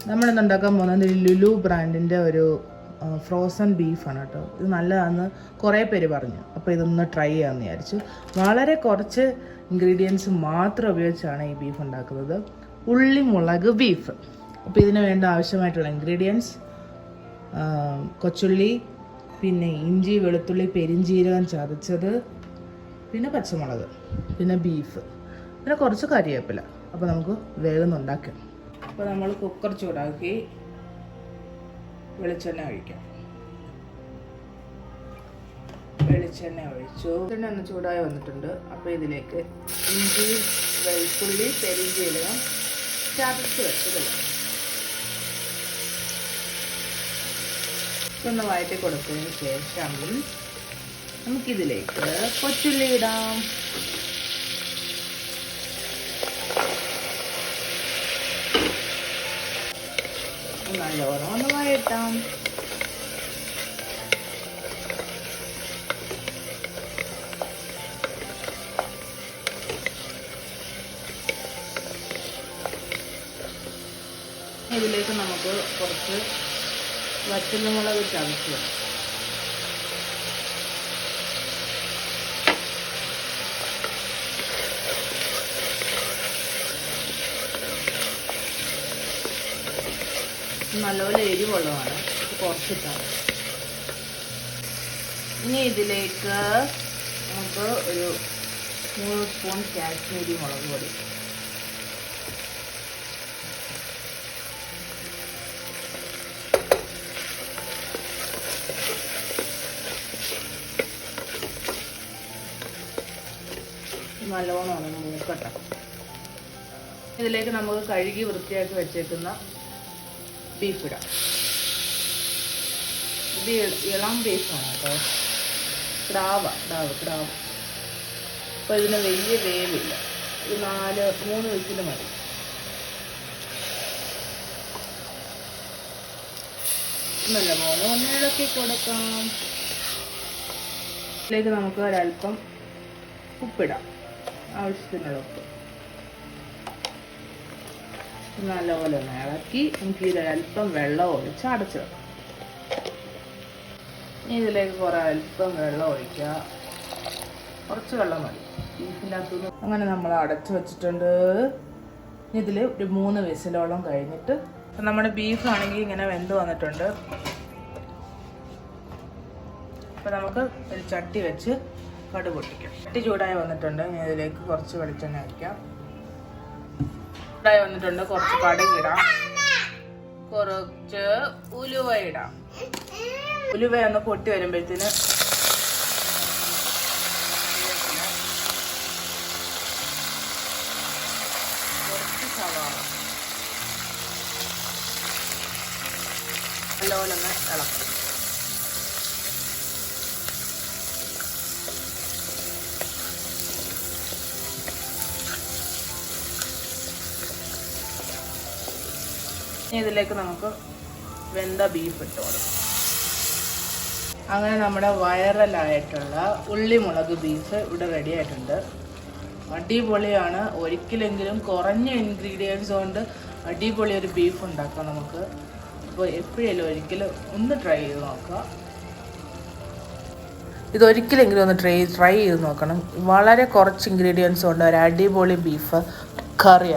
നമ്മളിന്ന് ഉണ്ടാക്കാൻ പോകുന്നത് ലുലു ബ്രാൻഡിൻ്റെ ഒരു ഫ്രോസൺ ബീഫാണ് കേട്ടോ. ഇത് നല്ലതാണെന്ന് കുറേ പേര് പറഞ്ഞു. അപ്പോൾ ഇതൊന്ന് ട്രൈ ചെയ്യാമെന്ന് വിചാരിച്ചു. വളരെ കുറച്ച് ഇൻഗ്രീഡിയൻസ് മാത്രം ഉപയോഗിച്ചാണ് ഈ ബീഫ് ഉണ്ടാക്കുന്നത്. ഉള്ളി മുളക് ബീഫ്. അപ്പോൾ ഇതിന് വേണ്ട ആവശ്യമായിട്ടുള്ള ഇൻഗ്രീഡിയൻസ് കൊച്ചുള്ളി, പിന്നെ ഇഞ്ചി വെളുത്തുള്ളി പെരിഞ്ചീരകം ചതച്ചത്, പിന്നെ പച്ചമുളക്, പിന്നെ ബീഫ്, പിന്നെ കുറച്ച് കറിവേപ്പില. അപ്പോൾ നമുക്ക് വേഗം ഉണ്ടാക്കാം. അപ്പോൾ നമ്മൾ കുക്കർ ചൂടാക്കി വെളിച്ചെണ്ണ ഒഴിക്കാം. വെളിച്ചെണ്ണ ഒഴിച്ചു. വെളിച്ചെണ്ണ ഒന്ന് ചൂടായി വന്നിട്ടുണ്ട്. അപ്പോൾ ഇതിലേക്ക് ഇഞ്ചി വെളുത്തുള്ളി പെരിഞ്ചീരകം ചതച്ച് വെച്ചത് ഒന്ന് വഴറ്റി കൊടുത്തതിന് ശേഷം നമുക്കിതിലേക്ക് കൊച്ചുള്ളി ഇടാം. നല്ലോണം ഒന്ന് വഴറ്റാം. ഇതിലേക്ക് നമുക്ക് കുറച്ച് വറ്റൽമുളക് ചതച്ച് നല്ലപോലെ എരിവുള്ളതാണ്. കുറച്ചിട്ടാണ്. ഇനി ഇതിലേക്ക് നമുക്ക് ഒരു 3 സ്പൂൺ കാശ്മീരി മുളക് പൊടി, നല്ലോണം ഒന്ന് മൂക്കട്ടെ. ഇതിലേക്ക് നമുക്ക് കഴുകി വൃത്തിയാക്കി വെച്ചേക്കുന്ന ബീഫ് ഇടാം. ഇത് ഇളം ബീഫാണ് കേട്ടോ. ക്രാവ്. അപ്പോൾ ഇതിന് വലിയ വേവില്ല. ഇത് 3 വിസിൽ മതി. നല്ല പോലെ ഒന്ന് ഇളക്കി കൊടുക്കാം. ഇതിലേക്ക് നമുക്ക് ഒരല്പം ഉപ്പിടാം. ആവശ്യത്തിനുള്ള ഉപ്പ് നല്ലപോലെ ഒന്ന് ഇളക്കി നമുക്ക് ഇതിലൽപ്പം വെള്ളം ഒഴിച്ച് അടച്ചു വെക്കാം. ഇതിലേക്ക് അല്പം വെള്ളം ഒഴിക്കുക. കുറച്ച് വെള്ളം മതി ബീഫിൻ്റെ അകത്തുനിന്ന്. അങ്ങനെ നമ്മൾ അടച്ചു വെച്ചിട്ടുണ്ട്. ഇതിൽ ഒരു 3 വിസിലോളം കഴിഞ്ഞിട്ട് നമ്മുടെ ബീഫാണെങ്കിൽ ഇങ്ങനെ വെന്ത് വന്നിട്ടുണ്ട്. അപ്പോൾ നമുക്ക് ഒരു ചട്ടി വെച്ച് കടുക് പൊട്ടിക്കാം. ചട്ടി ചൂടായി വന്നിട്ടുണ്ട്. ഞാൻ ഇതിലേക്ക് കുറച്ച് വെളിച്ചെണ്ണ ഒഴിക്കാം. ചൂടായി വന്നിട്ടുണ്ട്. കുറച്ച് കടുക് ഇടാം. കുറച്ച് ഉലുവ ഇടാം. ഉലുവ ഒന്ന് പൊട്ടി വരുമ്പോഴത്തേന് കുറച്ച് സവാള നല്ലപോലെ ഒന്ന് ഇളക്കാം. ഇതിലേക്ക് നമുക്ക് വെന്ത ബീഫ് ഇട്ട് കൊടുക്കാം. അങ്ങനെ നമ്മുടെ വൈറലായിട്ടുള്ള ഉള്ളിമുളക് ബീഫ് ഇവിടെ റെഡി ആയിട്ടുണ്ട്. അടിപൊളിയാണ്. ഒരിക്കലെങ്കിലും കുറഞ്ഞ ഇൻഗ്രീഡിയൻസ് കൊണ്ട് അടിപൊളി ഒരു ബീഫ് ഉണ്ടാക്കാം നമുക്ക്. അപ്പോൾ എപ്പോഴെങ്കിലും ഒരിക്കലും ഒന്ന് ട്രൈ ചെയ്ത് നോക്കുക. ഇതൊരിക്കലെങ്കിലും ഒന്ന് ട്രൈ ചെയ്ത് നോക്കണം. വളരെ കുറച്ച് ഇൻഗ്രീഡിയൻസ് കൊണ്ട് ഒരു അടിപൊളി ബീഫ് കറിയാണ്.